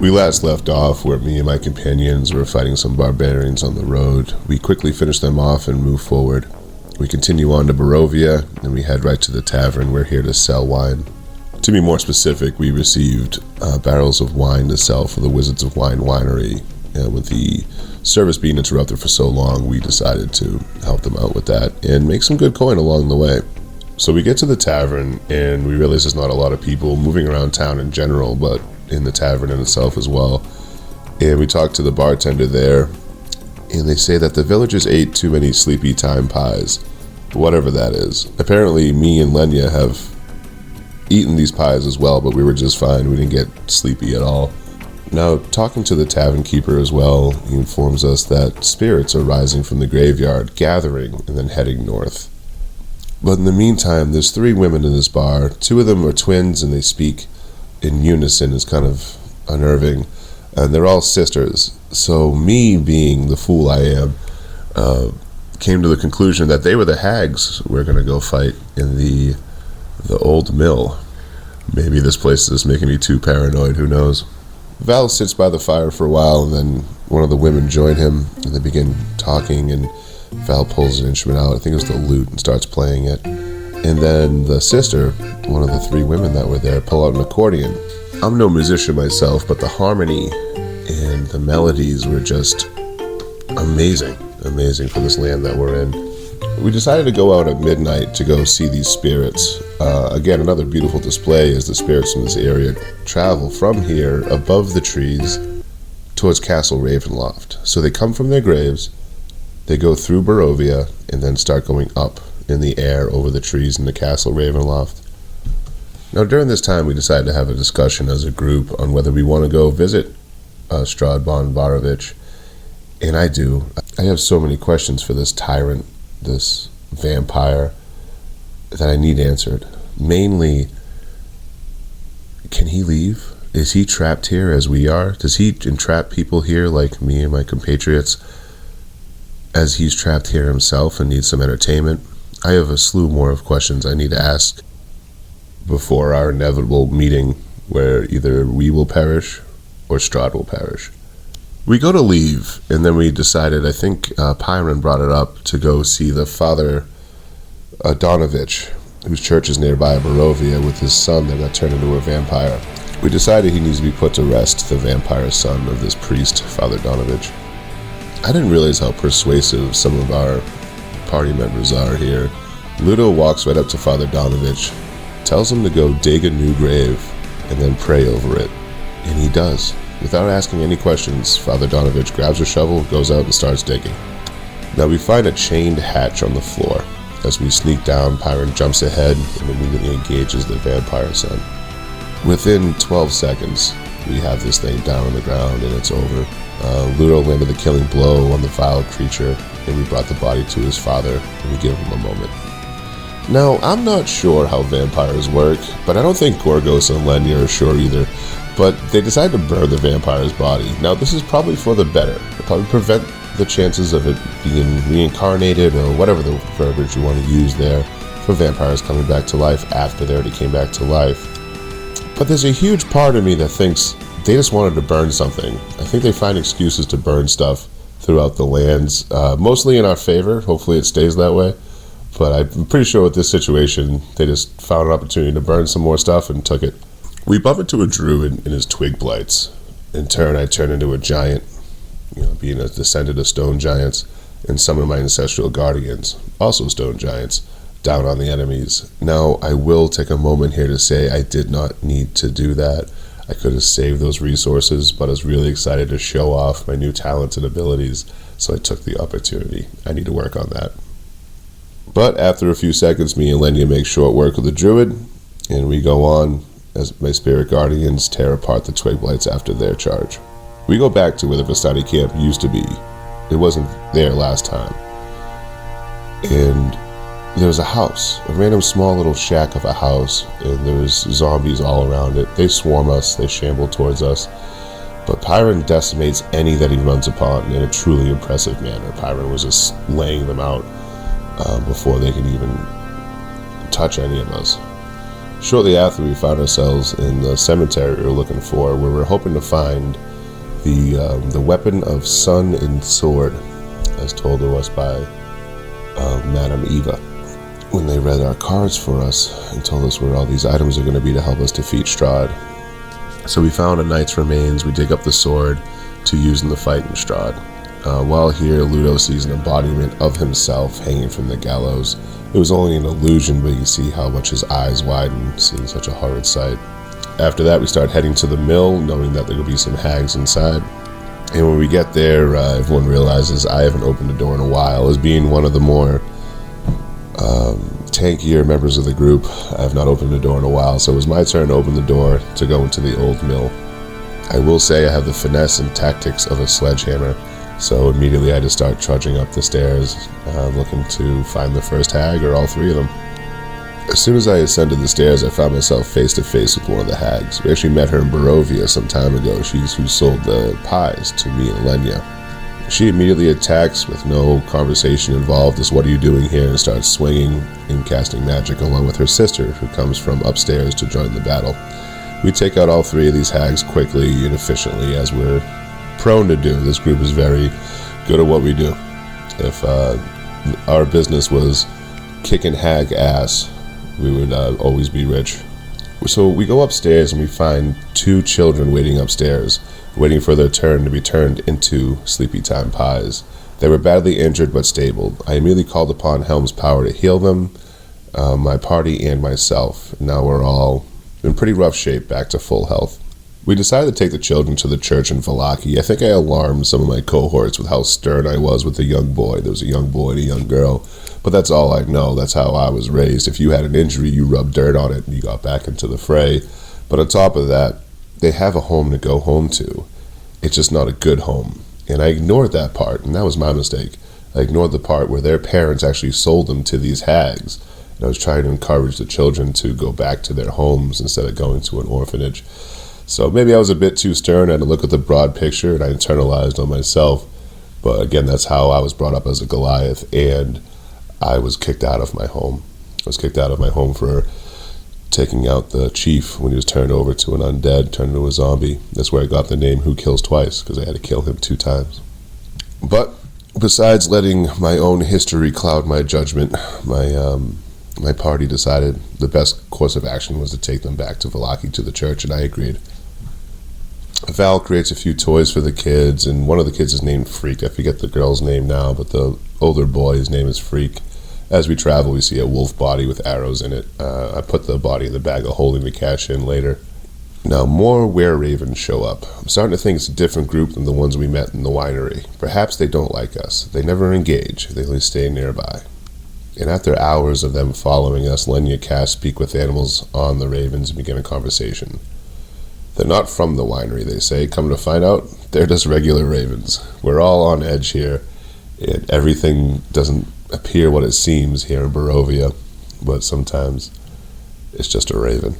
We last left off where me and my companions were fighting some barbarians on the road. We quickly finish them off and move forward. We continue on to Barovia, and we head right to the tavern. We're here to sell wine. To be more specific, we received barrels of wine to sell for the Wizards of Wine winery. And with the service being interrupted for so long, we decided to help them out with that and make some good coin along the way. So we get to the tavern, and we realize there's not a lot of people moving around town in general, but in the tavern in itself as well. And we talk to the bartender there, and they say that the villagers ate too many sleepy time pies, whatever that is. Apparently me and Lenya have eaten these pies as well, but we were just fine. We didn't get sleepy at all. Now, talking to the tavern keeper as well, he informs us that spirits are rising from the graveyard, gathering, and then heading north. But in the meantime, there's 3 women in this bar. 2 of them are twins, and they speak in unison. Is kind of unnerving. And they're all sisters. So me, being the fool I am, came to the conclusion that they were the hags we're going to go fight in the old mill. Maybe this place is making me too paranoid, who knows. Val sits by the fire for a while, and then one of the women join him, and they begin talking, and Val pulls an instrument out, I think it was the lute, and starts playing it. And then the sister, one of the 3 women that were there, pull out an accordion. I'm no musician myself, but the harmony and the melodies were just amazing for this land that we're in. We decided to go out at midnight to go see these spirits. Again, another beautiful display as the spirits in this area travel from here above the trees towards Castle Ravenloft. So they come from their graves, they go through Barovia, and then start going up in the air over the trees in the Castle Ravenloft. Now, during this time, we decided to have a discussion as a group on whether we want to go visit Stradbon Barovich. And I do. I have so many questions for this tyrant, this vampire, that I need answered. Mainly, can he leave? Is he trapped here as we are? Does he entrap people here like me and my compatriots as he's trapped here himself and needs some entertainment? I have a slew more of questions I need to ask before our inevitable meeting where either we will perish or Strahd will perish. We go to leave, and then we decided, I think Pyron brought it up, to go see the Father Donovich, whose church is nearby Barovia, with his son that got turned into a vampire. We decided he needs to be put to rest, the vampire son of this priest, Father Donovich. I didn't realize how persuasive some of our party members are here. Ludo walks right up to Father Donovich, tells him to go dig a new grave, and then pray over it. And he does. Without asking any questions, Father Donovich grabs a shovel, goes out and starts digging. Now we find a chained hatch on the floor. As we sneak down, Pyron jumps ahead and immediately engages the vampire son. Within 12 seconds, we have this thing down on the ground and it's over. Ludo landed the killing blow on the vile creature, and we brought the body to his father, and we give him a moment. Now, I'm not sure how vampires work, but I don't think Gorgos and Lenya are sure either. But they decided to burn the vampire's body. Now, this is probably for the better. It'll probably prevent the chances of it being reincarnated, or whatever the verbiage you want to use there, for vampires coming back to life after they already came back to life. But there's a huge part of me that thinks they just wanted to burn something. I think they find excuses to burn stuff throughout the lands, mostly in our favor. Hopefully it stays that way. But I'm pretty sure with this situation, they just found an opportunity to burn some more stuff and took it. We bump into a druid in his twig blights. In turn, I turn into a giant, being a descendant of stone giants, and summon my ancestral guardians, also stone giants, down on the enemies. Now, I will take a moment here to say I did not need to do that. I could have saved those resources, but I was really excited to show off my new talents and abilities, so I took the opportunity. I need to work on that. But after a few seconds, me and Lenya make short work with the druid, and we go on as my spirit guardians tear apart the twig blights after their charge. We go back to where the Vistani camp used to be. It wasn't there last time. And there was a house, a random small little shack of a house, and there was zombies all around it. They swarm us, they shamble towards us, but Pyron decimates any that he runs upon in a truly impressive manner. Pyron was just laying them out before they could even touch any of us. Shortly after, we found ourselves in the cemetery we were looking for, where we were hoping to find the weapon of sun and sword, as told to us by Madame Eva, when they read our cards for us and told us where all these items are going to be to help us defeat Strahd. So we found a knight's remains. We dig up the sword to use in the fight in Strahd. While here, Ludo sees an embodiment of himself hanging from the gallows. It was only an illusion, but you can see how much his eyes widen, seeing such a horrid sight. After that, we start heading to the mill, knowing that there will be some hags inside. And when we get there, everyone realizes I haven't opened the door in a while. As being one of the more tankier members of the group, I have not opened the door in a while, so it was my turn to open the door to go into the old mill. I will say I have the finesse and tactics of a sledgehammer, so immediately I just start trudging up the stairs, looking to find the first hag or all three of them. As soon as I ascended the stairs, I found myself face to face with one of the hags. We actually met her in Barovia some time ago. She's who sold the pies to me and Lenya. She immediately attacks with no conversation involved, as "What are you doing here?" and starts swinging and casting magic along with her sister, who comes from upstairs to join the battle. We take out all three of these hags quickly and efficiently, as we're prone to do. This group is very good at what we do. If our business was kicking hag ass, we would always be rich. So we go upstairs and we find two children waiting upstairs, waiting for their turn to be turned into Sleepy Time pies. They were badly injured but stable. I immediately called upon Helm's power to heal them, my party and myself. Now we're all in pretty rough shape, back to full health. We decided to take the children to the church in Vallaki. I think I alarmed some of my cohorts with how stern I was with the young boy. There was a young boy and a young girl, but that's all I know. That's how I was raised. If you had an injury, you rubbed dirt on it and you got back into the fray. But on top of that, they have a home to go home to. It's just not a good home. And I ignored that part, and that was my mistake. I ignored the part where their parents actually sold them to these hags. And I was trying to encourage the children to go back to their homes instead of going to an orphanage. So maybe I was a bit too stern. I had to look at the broad picture, and I internalized on myself. But again, that's how I was brought up as a Goliath, and I was kicked out of my home. I was kicked out of my home for taking out the chief when he was turned over to an undead, turned into a zombie. That's where I got the name Who Kills Twice, because I had to kill him 2 times. But besides letting my own history cloud my judgment, my party decided the best course of action was to take them back to Vallaki, to the church, and I agreed. Val creates a few toys for the kids, and one of the kids is named Freak. I forget the girl's name now, but the older boy, his name is Freak. As we travel, we see a wolf body with arrows in it. I put the body in the bag of holding to cash in later. Now, more were-ravens show up. I'm starting to think it's a different group than the ones we met in the winery. Perhaps they don't like us. They never engage. They only stay nearby. And after hours of them following us, Lenya cast Speak with Animals on the ravens and begin a conversation. They're not from the winery, they say. Come to find out, they're just regular ravens. We're all on edge here, and everything doesn't appear what it seems here in Barovia, but sometimes it's just a raven.